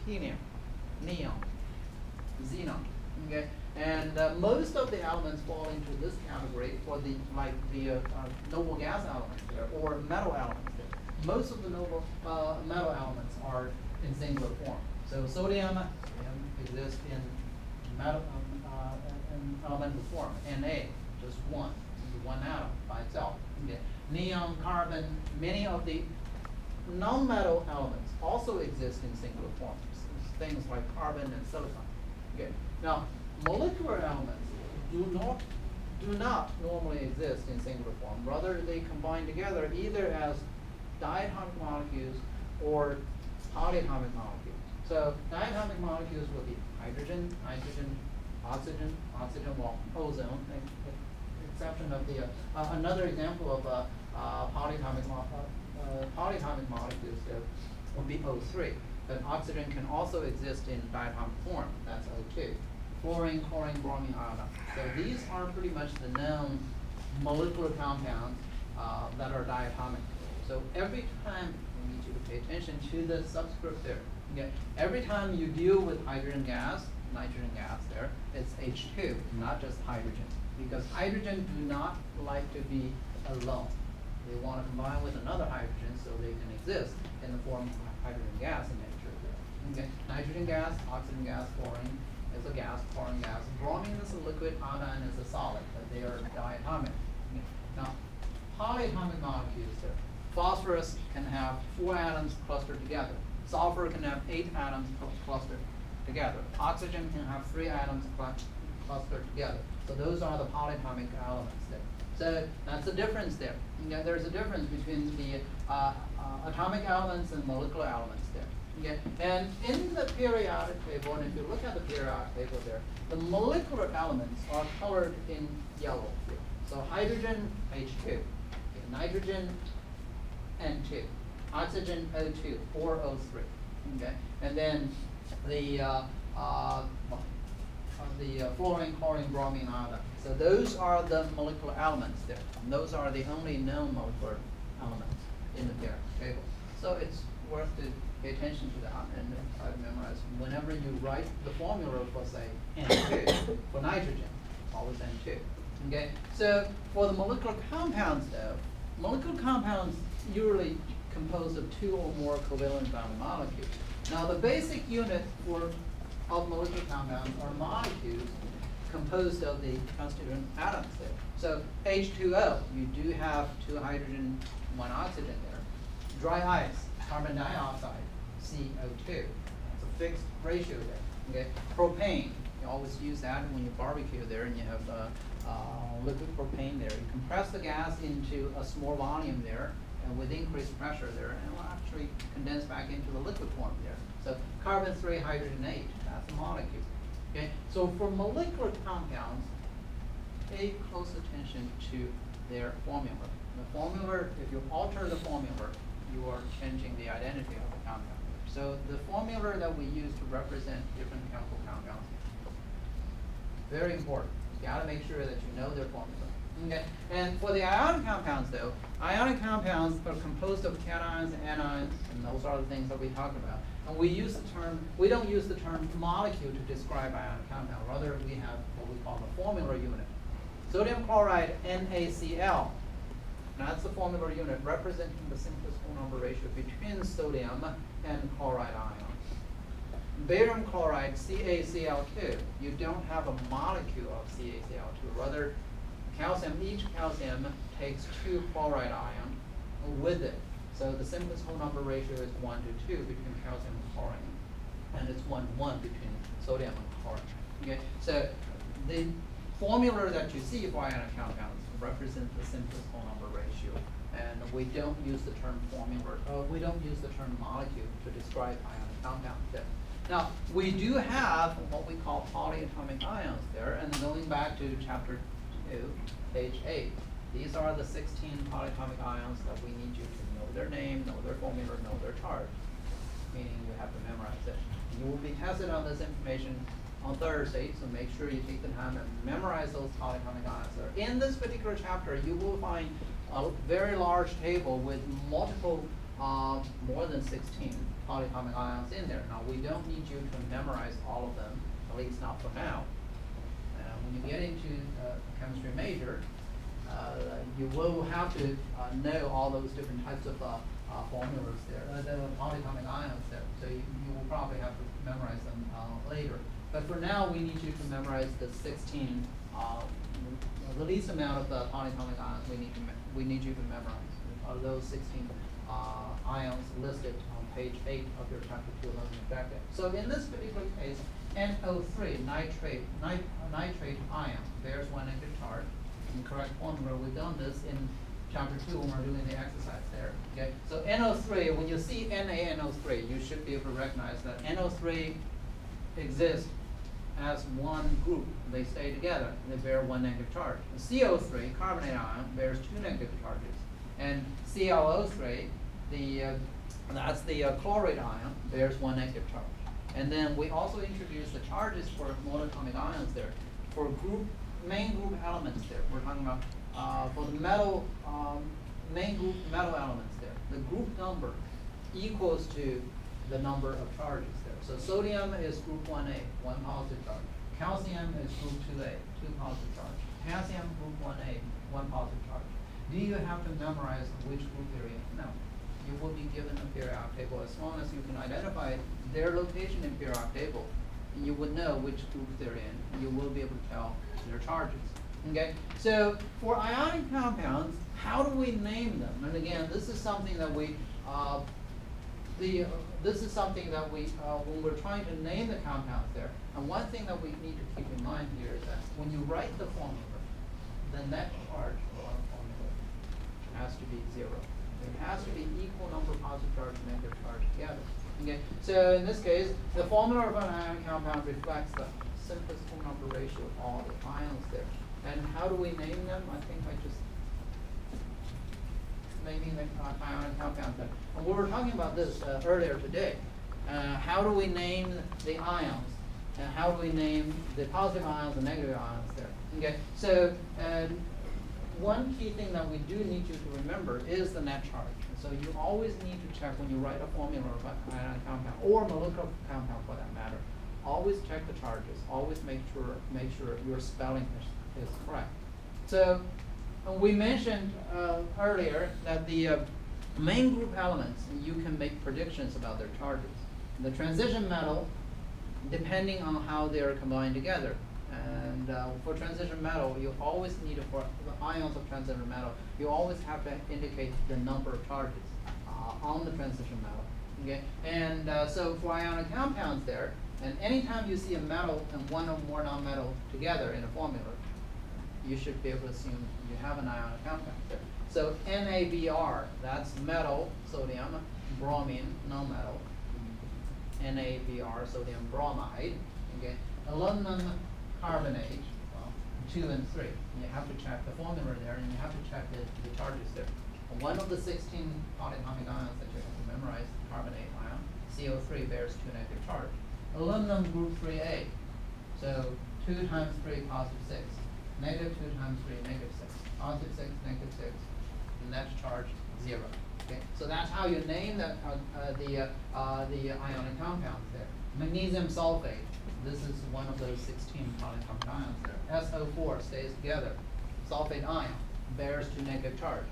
helium, neon, xenon. Okay, and most of the elements fall into this category for the noble gas elements there or metal elements there. Most of the noble metal elements are in singular form. So sodium exists in metal in elemental form, Na, just one atom by itself. Okay. Neon, carbon, many of the non-metal elements also exist in singular forms. Things like carbon and silicon. Okay. Now, molecular elements do not normally exist in singular form. Rather, they combine together either as diatomic molecules or polyatomic molecules. So diatomic molecules will be hydrogen, nitrogen, oxygen, well, ozone. Exception of the another example of polyatomic molecules there would be O3. But oxygen can also exist in diatomic form. That's O2. Fluorine, chlorine, bromine, iodine. So these are pretty much the known molecular compounds that are diatomic. So every time we need you to pay attention to the subscript there. Okay. Every time you deal with hydrogen gas, nitrogen gas there, it's H2, not just hydrogen. Because hydrogen do not like to be alone. They want to combine with another hydrogen so they can exist in the form of hydrogen gas in nature. Okay. Nitrogen gas, oxygen gas, fluorine is a gas, chlorine gas. Bromine is a liquid, iodine is a solid, but they are diatomic. Okay. Now, polyatomic molecules there. Phosphorus can have 4 atoms clustered together. Sulfur can have 8 atoms clustered together. Oxygen can have 3 atoms clustered together. So those are the polyatomic elements there. So that's the difference there. Okay, there's a difference between the atomic elements and molecular elements there. Okay? And in the periodic table, and if you look at the periodic table there, the molecular elements are colored in yellow here. So hydrogen, H2. Okay, nitrogen, N2. Oxygen, O2, or O3. Okay? And then the fluorine, chlorine, bromine, iodine. So those are the molecular elements there. And those are the only known molecular elements in the periodic table. So it's worth to pay attention to that and try to memorize. Whenever you write the formula for, say, N2, for nitrogen, always N2. Okay? So for the molecular compounds, though, molecular compounds usually composed of 2 or more covalent bound molecules. Now the basic unit of molecular compounds are molecules composed of the constituent atoms there. So H2O, you do have 2 hydrogen, 1 oxygen there. Dry ice, carbon dioxide, CO2. It's a fixed ratio there. Okay. Propane, you always use that when you barbecue there and you have liquid propane there. You compress the gas into a small volume there, and with increased pressure there, and it will actually condense back into the liquid form there. So carbon 3, hydrogen 8, that's a molecule. Okay, so for molecular compounds, pay close attention to their formula. The formula, if you alter the formula, you are changing the identity of the compound. So the formula that we use to represent different chemical compounds, very important. You got to make sure that you know their formula. Okay. And for the ionic compounds, though, ionic compounds are composed of cations and anions, and those are the things that we talk about. And we don't use the term molecule to describe ionic compound. Rather, we have what we call the formula unit. Sodium chloride, NaCl. That's the formula unit representing the simplest whole number ratio between sodium and chloride ion. Barium chloride, CaCl2. You don't have a molecule of CaCl2. Rather, each calcium takes 2 chloride ion with it. So the simplest whole number ratio is 1 to 2 between calcium and chlorine. And it's 1 to 1 between sodium and chlorine. Okay? So the formula that you see for ionic compounds represents the simplest whole number ratio. And we don't use the term formula, we don't use the term molecule to describe ionic compounds there. Now, we do have what we call polyatomic ions there, and going back to chapter 2, page 8. These are the 16 polyatomic ions that we need you to know their name, know their formula, know their charge, meaning you have to memorize it. You will be tested on this information on Thursday, so make sure you take the time and memorize those polyatomic ions there. In this particular chapter, you will find a very large table with multiple, more than 16 polyatomic ions in there. Now, we don't need you to memorize all of them, at least not for now. When you get into chemistry major, you will have to know all those different types of formulas there, the polyatomic ions there. So you will probably have to memorize them later. But for now, we need you to memorize the 16, the least amount of the polyatomic ions we need you to memorize. Those 16 ions listed on page 8 of your chapter 2 learning objective. So in this particular case, NO3, nitrate ion, bears 1 negative charge. In correct formula, we've done this in chapter 2 when we're doing the exercise there. Okay, so NO3, when you see NaNO3, you should be able to recognize that NO3 exists as one group. They stay together. They bear 1 negative charge. The CO3, carbonate ion, bears 2 negative charges. And ClO3, that's the chloride ion, bears 1 negative charge. And then we also introduced the charges for monatomic ions there. For main group elements there, we're talking about for the metal, main group metal elements there, the group number equals to the number of charges there. So sodium is group 1A, 1 positive charge. Calcium is group 2A, 2 positive charge. Potassium, group 1A, 1 positive charge. Do you have to memorize which group they're in? No. You will be given a periodic table. As long as you can identify their location in periodic table, you would know which group they're in. You will be able to tell their charges. Okay? So for ionic compounds, how do we name them? And again, this is something that we when we're trying to name the compounds there, and one thing that we need to keep in mind here is that when you write the formula, the net charge on a formula has to be 0. There has to be equal number of positive charge and negative charge together. Okay? So in this case, the formula of an ionic compound reflects the simplest full number ratio of all the ions there. And how do we name them? I think I just naming the ionic compounds there. And we were talking about this earlier today. How do we name the ions? And how do we name the positive ions and negative ions there? Okay, so one key thing that we do need you to remember is the net charge. So you always need to check when you write a formula of an ionic compound or molecular compound for that matter. Always check the charges. Always make sure your spelling is correct. So we mentioned earlier that the main group elements, you can make predictions about their charges. The transition metal, depending on how they are combined together. And for transition metal, you always need, for the ions of transition metal, you always have to indicate the number of charges on the transition metal. Okay? And so for ionic compounds there, and anytime you see a metal and one or more nonmetal together in a formula, you should be able to assume you have an ionic compound there. So NaBr, that's metal, sodium, bromine, nonmetal. NaBr, sodium bromide. Okay, aluminum carbonate, 2 and 3. And you have to check the formula there, and you have to check the charges there. One of the 16 polyatomic ions that you have to memorize, carbonate ion, CO3 bears 2 negative charge. Aluminum group 3A, so 2 times 3 positive 6. Negative 2 times 3, negative 6. Positive 6, negative 6. Net charge 0. Okay, so that's how you name the ionic compounds there. Magnesium sulfate. This is one of those 16 polyatomic ions there. SO4 stays together. Sulfate ion bears 2 negative charge.